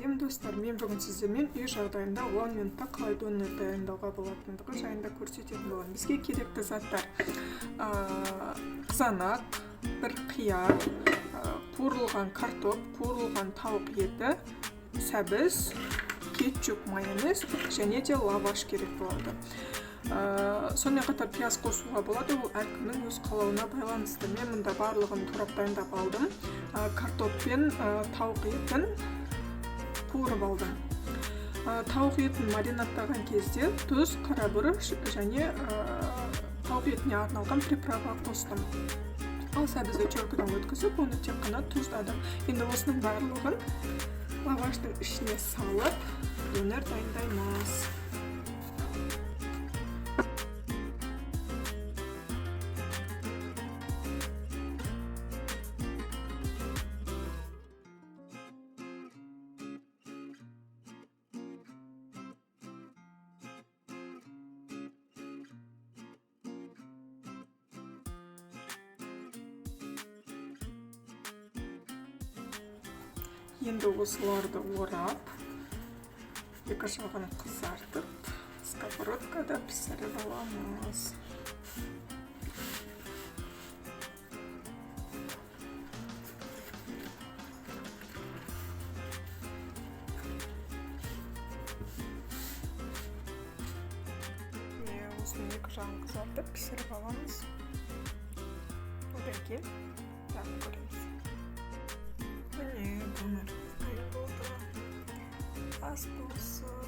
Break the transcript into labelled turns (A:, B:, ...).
A: сәлем достар, мен бүгін сіздермен үй жағдайында 10 минутта қалай донор дайындауға болатындығы жайында көрсететін боламын. Бізге керекті заттар: қызанақ, бір қияр, қуырылған картоп, қуырылған тауық еті, сәбіз, кетчуп, майонез және де лаваш керек болады. Сонымен қатар пияз қосуға болады, ол әркімнің өз қалауына байланысты. Мен мұнда барлығын турап дайындап алдым. Картоп пен тауық етін қуырып алдым. Тауық етін маринадтаған кезде тұз, қарабұрыш және тауық етіне арналған приправа қостым. Ал сәбізді теркадан өткізіп, оны тек қана тұздадым. Енді осының барлығын лаваштың ішіне салып, донор дайындаймыз. Енді осыларды орап, екі жағын қызартып, сковородкада пісіріп аламыз. Осының екі жағын қызартып пісіріп аламыз. Одан кейін тағы көреміз. Міне, донор дайын болды. Ас болсын.